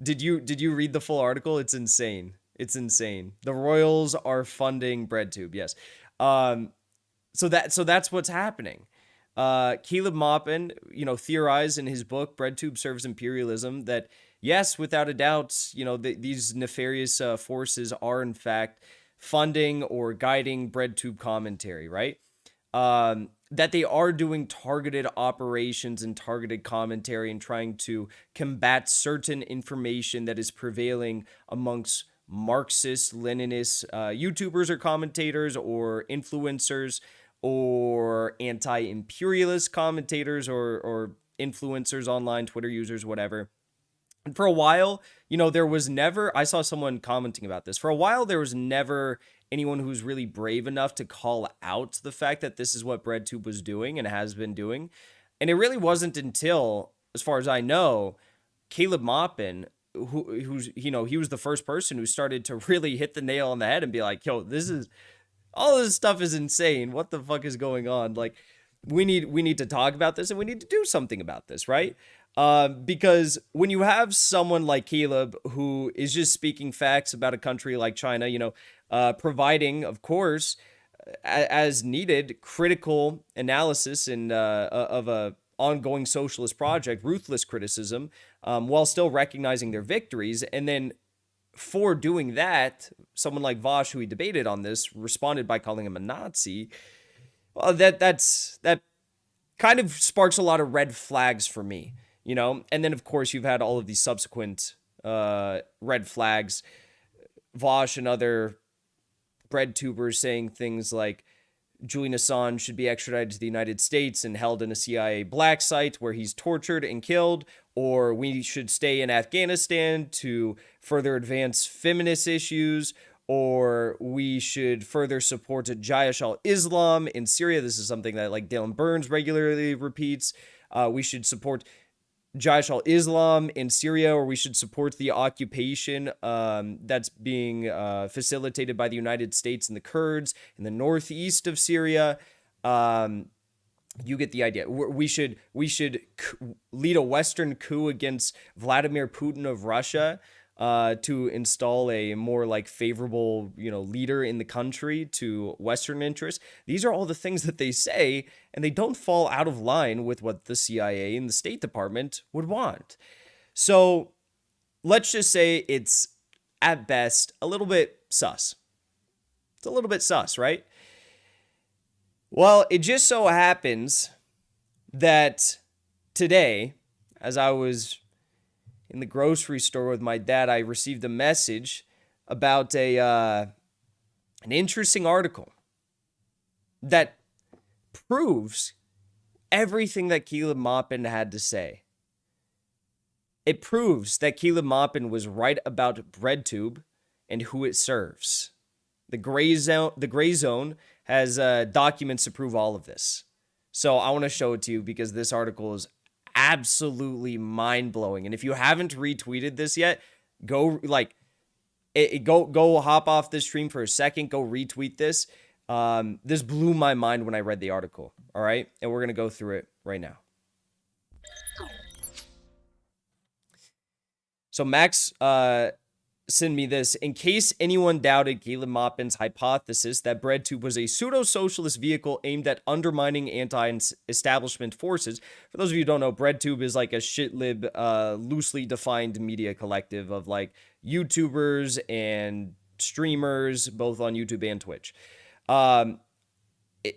Did you read the full article? It's insane. It's insane. The Royals are funding BreadTube. Yes. Um, so that's what's happening. Caleb Maupin, theorized in his book "BreadTube Serves Imperialism" that yes, without a doubt, these nefarious forces are in fact funding or guiding BreadTube commentary, right? That they are doing targeted operations and targeted commentary and trying to combat certain information that is prevailing amongst Marxist, Leninist YouTubers or commentators or influencers or anti-imperialist commentators or influencers online, Twitter users, whatever. And for a while, there was never, I saw someone commenting about this. For a while, there was never anyone who's really brave enough to call out the fact that this is what BreadTube was doing and has been doing. And it really wasn't until, as far as I know, Caleb Maupin, who's, he was the first person who started to really hit the nail on the head and be like, yo, all this stuff is insane. What the fuck is going on? Like, we need to talk about this and we need to do something about this, right? Because when you have someone like Caleb who is just speaking facts about a country like China, providing, of course, as needed, critical analysis and of a ongoing socialist project, ruthless criticism, while still recognizing their victories, and then for doing that, someone like Vosh, who he debated on this, responded by calling him a Nazi. Well, that kind of sparks a lot of red flags for me, And then, of course, you've had all of these subsequent red flags. Vosh and other breadtubers saying things like Julian Assange should be extradited to the United States and held in a CIA black site where he's tortured and killed, or we should stay in Afghanistan to further advance feminist issues, or we should further support Jaish al-Islam in Syria. This is something that like Dylan Burns regularly repeats. We should support Jaish al-Islam in Syria, or we should support the occupation that's being facilitated by the United States and the Kurds in the northeast of Syria. You get the idea. We should lead a Western coup against Vladimir Putin of Russia to install a more like favorable, leader in the country to Western interests. These are all the things that they say, and they don't fall out of line with what the CIA and the State Department would want. So let's just say it's at best a little bit sus. It's a little bit sus, right? Well, it just so happens that today, as I was in the grocery store with my dad, I received a message about an interesting article that proves everything that Caleb Maupin had to say. It proves that Caleb Maupin was right about BreadTube and who it serves. The Grayzone has documents to prove all of this. So I want to show it to you because this article is absolutely mind-blowing. And if you haven't retweeted this yet, go hop off this stream for a second, go retweet this. This blew my mind when I read the article. All right, and we're gonna go through it right now. So Max send me this. In case anyone doubted Caleb Maupin's hypothesis that BreadTube was a pseudo-socialist vehicle aimed at undermining anti-establishment forces. For those of you who don't know, BreadTube is like a shitlib, loosely defined media collective of like YouTubers and streamers, both on YouTube and Twitch.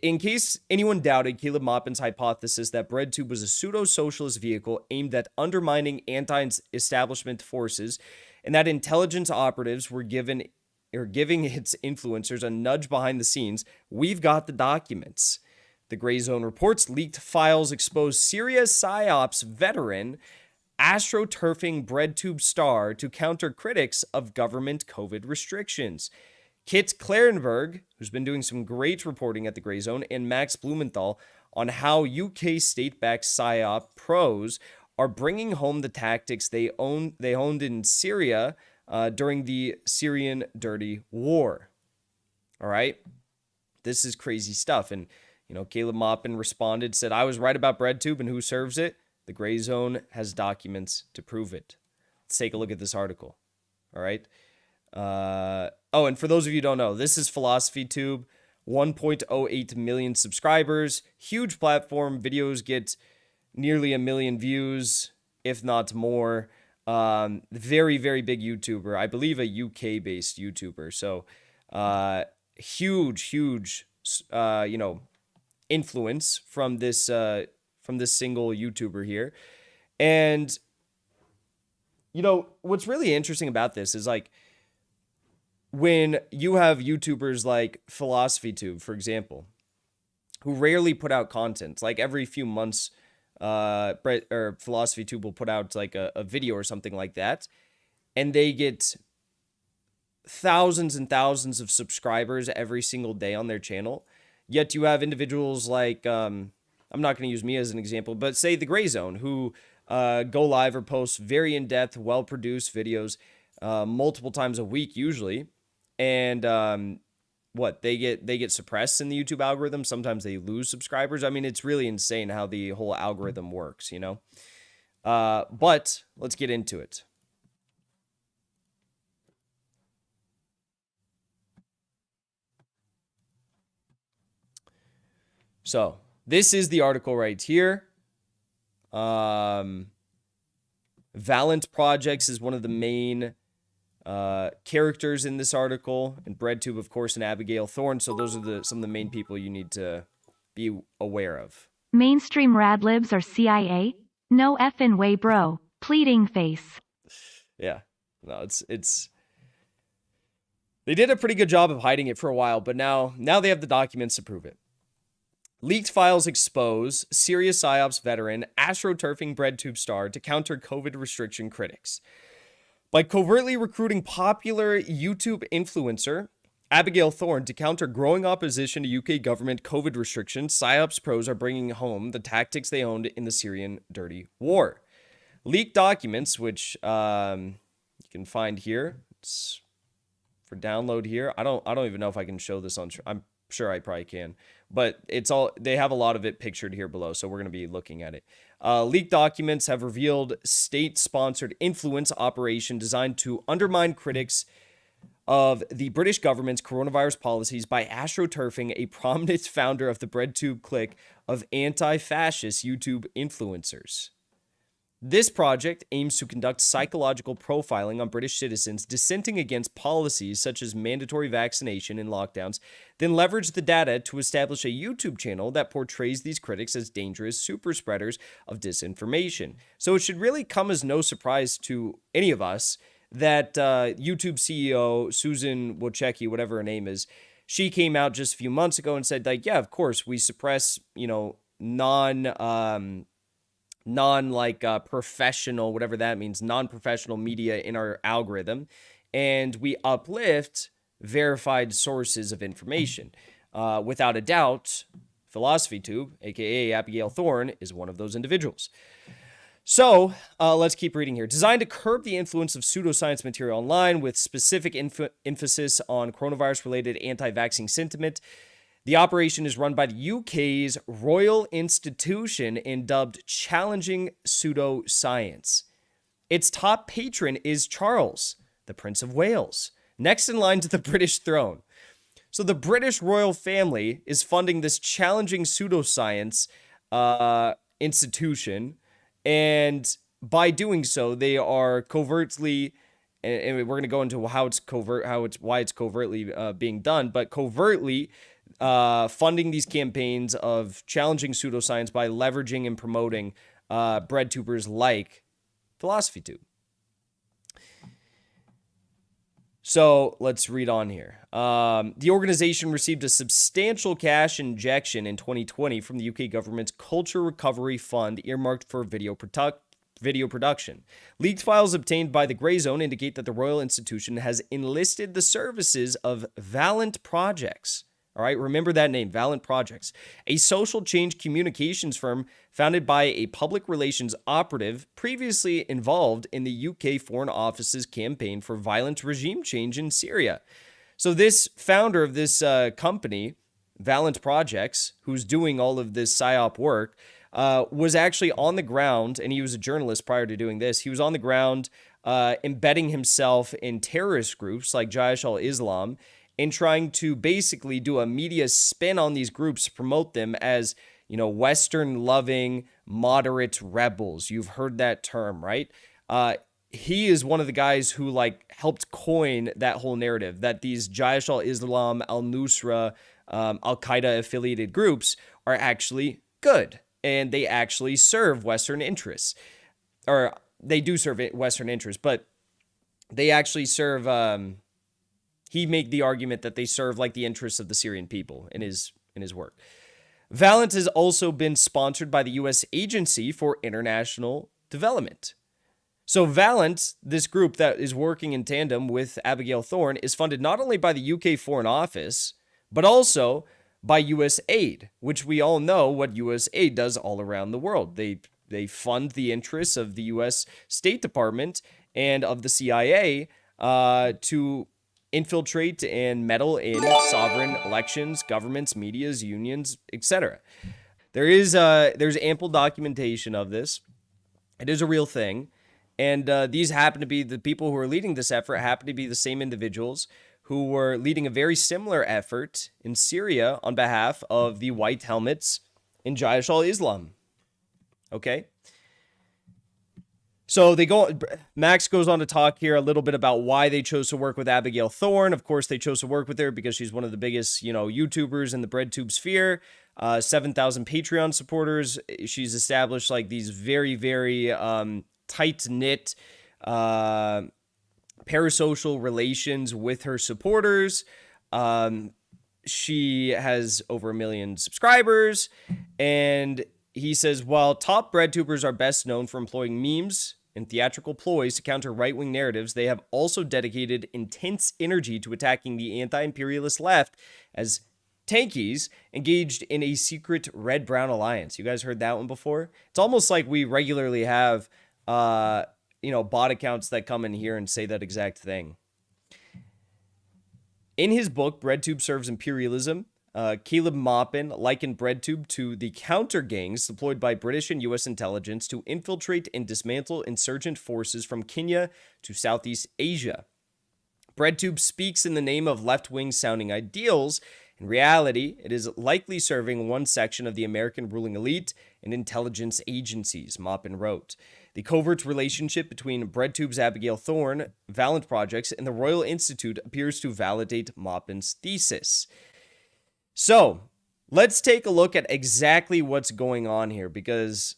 In case anyone doubted Caleb Maupin's hypothesis that BreadTube was a pseudo-socialist vehicle aimed at undermining anti-establishment forces, and that intelligence operatives were giving its influencers a nudge behind the scenes, we've got the documents. The Grayzone reports leaked files expose Syria PsyOps veteran astroturfing BreadTube star to counter critics of government COVID restrictions. Kit Clarenberg, who's been doing some great reporting at the Grayzone, and Max Blumenthal on how UK state-backed PsyOp pros are bringing home the tactics they honed in Syria during the Syrian dirty war. All right, this is crazy stuff. And Caleb Maupin responded, said, "I was right about BreadTube and who serves it. The Grayzone has documents to prove it." let's take a look at this article. All right. Oh, and for those of you who don't know, this is PhilosophyTube, 1.08 million subscribers, huge platform. Videos get nearly 1 million views, if not more. Very, very big YouTuber. I believe a UK-based YouTuber. So, huge, influence from this single YouTuber here. And, what's really interesting about this is like, when you have YouTubers like PhilosophyTube, for example, who rarely put out content, like every few months, PhilosophyTube will put out like a video or something like that, and they get thousands and thousands of subscribers every single day on their channel. Yet you have individuals like, I'm not going to use me as an example, but say the Grayzone, who go live or post very in-depth, well-produced videos multiple times a week usually. And they get suppressed in the YouTube algorithm. Sometimes they lose subscribers. I mean, it's really insane how the whole algorithm works, But let's get into it. So this is the article right here. Valent Projects is one of the main characters in this article, and BreadTube, of course, and Abigail Thorne. So those are some of the main people you need to be aware of. Mainstream radlibs are CIA? No effing way, bro. Pleading face. Yeah. No, it's they did a pretty good job of hiding it for a while, but now they have the documents to prove it. Leaked files expose serious PsyOps veteran astroturfing BreadTube star to counter COVID restriction critics. By covertly recruiting popular YouTube influencer Abigail Thorne to counter growing opposition to UK government COVID restrictions, PsyOps pros are bringing home the tactics they owned in the Syrian dirty war. Leaked documents, which you can find here, it's for download here. I don't even know if I can show this on. I'm sure I probably can, but they have a lot of it pictured here below, so we're going to be looking at it. Leaked documents have revealed state-sponsored influence operation designed to undermine critics of the British government's coronavirus policies by astroturfing a prominent founder of the BreadTube clique of anti-fascist YouTube influencers. This project aims to conduct psychological profiling on British citizens dissenting against policies such as mandatory vaccination and lockdowns, then leverage the data to establish a YouTube channel that portrays these critics as dangerous super spreaders of disinformation. So it should really come as no surprise to any of us that YouTube CEO Susan Wojcicki, whatever her name is, she came out just a few months ago and said, like, yeah, of course, we suppress, professional, whatever that means, non-professional media in our algorithm, and we uplift verified sources of information. Without a doubt, PhilosophyTube, aka Abigail Thorne, is one of those individuals. So let's keep reading here. Designed to curb the influence of pseudoscience material online with specific emphasis on coronavirus-related anti-vaccine sentiment, the operation is run by the UK's Royal Institution and dubbed Challenging Pseudoscience. Its top patron is Charles, the Prince of Wales, next in line to the British throne. So the British royal family is funding this Challenging Pseudoscience institution, and by doing so, they are covertly, and we're going to go into why it's covertly being done, but covertly funding these campaigns of challenging pseudoscience by leveraging and promoting breadtubers like PhilosophyTube. So let's read on here. The organization received a substantial cash injection in 2020 from the UK government's Culture Recovery Fund earmarked for video production. Leaked files obtained by the Grayzone indicate that the Royal Institution has enlisted the services of Valent Projects. All right, remember that name, Valent Projects, a social change communications firm founded by a public relations operative previously involved in the UK Foreign Office's campaign for violent regime change in Syria. So this founder of this company, Valent Projects, who's doing all of this PSYOP work, was actually on the ground, and he was a journalist prior to doing this. He was on the ground embedding himself in terrorist groups like Jaish al-Islam and trying to basically do a media spin on these groups to promote them as, Western-loving, moderate rebels. You've heard that term, right? He is one of the guys who helped coin that whole narrative that these Jaish al-Islam, al-Nusra, al-Qaeda affiliated groups are actually good and they actually serve Western interests, or they do serve Western interests, but they actually serve, he made the argument that they serve the interests of the Syrian people in his work. Valent has also been sponsored by the U.S. Agency for International Development. So Valent, this group that is working in tandem with Abigail Thorne, is funded not only by the UK Foreign Office, but also by U.S. aid, which we all know what U.S. aid does all around the world. They fund the interests of the U.S. State Department and of the CIA to infiltrate and meddle in sovereign elections, governments, medias, unions, etc. There's ample documentation of this. It is a real thing. And these happen to be the people who are leading this effort, happen to be the same individuals who were leading a very similar effort in Syria on behalf of the White Helmets in Jaish al-Islam. Okay? So Max goes on to talk here a little bit about why they chose to work with Abigail Thorne. Of course, they chose to work with her because she's one of the biggest, YouTubers in the BreadTube sphere. 7,000 Patreon supporters. She's established these very, very tight-knit parasocial relations with her supporters. She has over 1 million subscribers, and he says, while top BreadTubers are best known for employing memes and theatrical ploys to counter right-wing narratives, they have also dedicated intense energy to attacking the anti-imperialist left as tankies engaged in a secret red-brown alliance. You guys heard that one before? It's almost like we regularly have bot accounts that come in here and say that exact thing. In his book, BreadTube Serves Imperialism, Caleb Maupin likened BreadTube to the counter gangs deployed by British and U.S. intelligence to infiltrate and dismantle insurgent forces from Kenya to Southeast Asia. BreadTube speaks in the name of left-wing sounding ideals. In reality, it is likely serving one section of the American ruling elite and intelligence agencies, Maupin wrote. The covert relationship between BreadTube's Abigail Thorne, Valent Projects, and the Royal Institute appears to validate Maupin's thesis. So, let's take a look at exactly what's going on here, because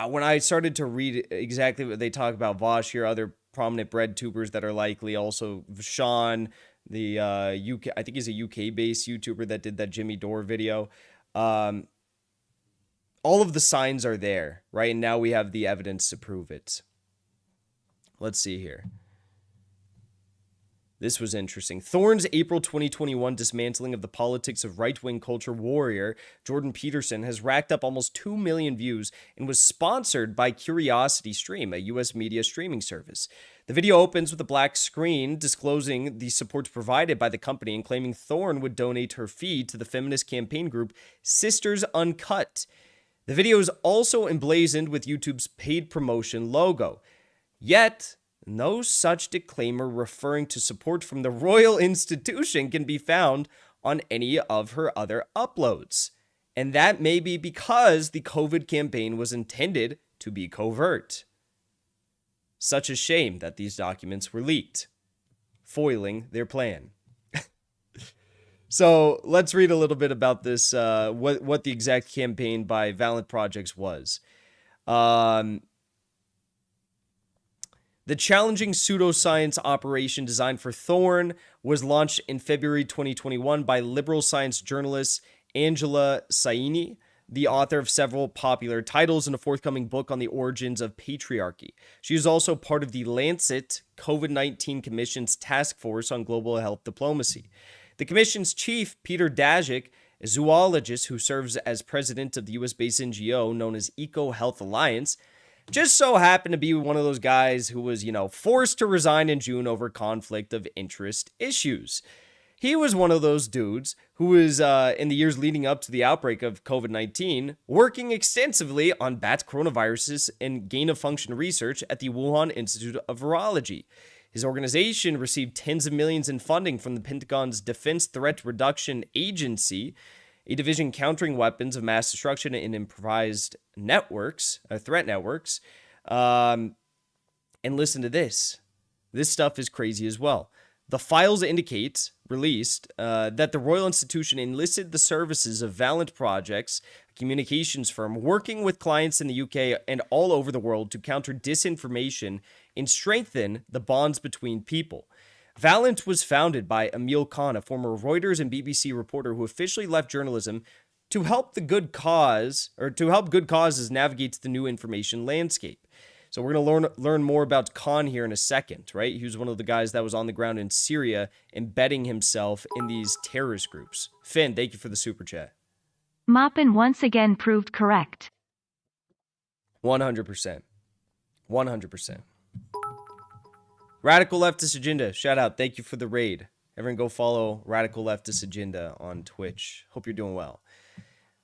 when I started to read exactly what they talk about, Vosh here, other prominent BreadTubers that are likely, also Sean, the UK, I think he's a UK-based YouTuber that did that Jimmy Dore video. All of the signs are there, right? And now we have the evidence to prove it. Let's see here. This was interesting. Thorne's April 2021 dismantling of the politics of right-wing culture warrior Jordan Peterson has racked up almost 2 million views and was sponsored by CuriosityStream, a U.S. media streaming service. The video opens with a black screen disclosing the support provided by the company and claiming Thorne would donate her fee to the feminist campaign group Sisters Uncut. The video is also emblazoned with YouTube's paid promotion logo. Yet, no such disclaimer referring to support from the royal institution can be found on any of her other uploads. And that may be because the COVID campaign was intended to be covert. Such a shame that these documents were leaked, foiling their plan. So let's read a little bit about this, what the exact campaign by Valent Projects was. The challenging pseudoscience operation designed for Thorne was launched in February 2021 by liberal science journalist Angela Saini, the author of several popular titles and a forthcoming book on the origins of patriarchy. She is also part of the Lancet COVID-19 Commission's task force on global health diplomacy. The commission's chief, Peter Daszak, a zoologist who serves as president of the US-based NGO known as Eco Health Alliance, just so happened to be one of those guys who was, forced to resign in June over conflict of interest issues. He was one of those dudes who was, in the years leading up to the outbreak of COVID-19, working extensively on bat coronaviruses and gain-of-function research at the Wuhan Institute of Virology. His organization received tens of millions in funding from the Pentagon's Defense Threat Reduction Agency, a division countering weapons of mass destruction in improvised networks, threat networks. And listen to this. This stuff is crazy as well. The files indicate, released, that the Royal Institution enlisted the services of Valent Projects, a communications firm working with clients in the UK and all over the world to counter disinformation and strengthen the bonds between people. Valent was founded by Emil Khan, a former Reuters and BBC reporter who officially left journalism to help the good cause, or to help good causes navigate the new information landscape. So we're going to learn more about Khan here in a second, right? He was one of the guys that was on the ground in Syria, embedding himself in these terrorist groups. Finn, thank you for the super chat. Maupin once again proved correct. 100%. 100%. Radical Leftist Agenda, shout out. Thank you for the raid. Everyone go follow Radical Leftist Agenda on Twitch. Hope you're doing well.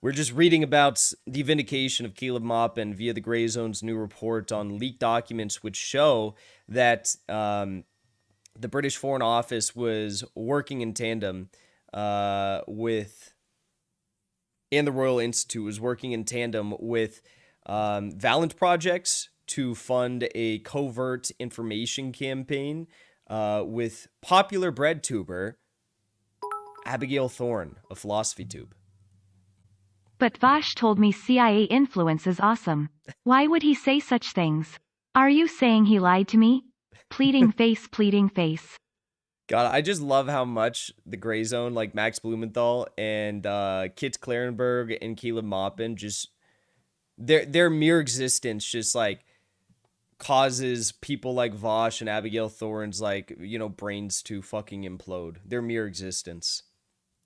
We're just reading about the vindication of Caleb Maupin via the Grayzone's new report on leaked documents which show that the British Foreign Office was working in tandem with, and the Royal Institute was working in tandem with Valent Projects to fund a covert information campaign with popular BreadTuber Abigail Thorne of PhilosophyTube. But Vosh told me CIA influence is awesome. Why would he say such things? Are you saying he lied to me? Pleading face, pleading face. God, I just love how much the Grayzone, like Max Blumenthal and Kit Klarenberg and Caleb Maupin, just their mere existence just like causes people like Vosh and Abigail Thorne's, like, you know, brains to fucking implode. Their mere existence.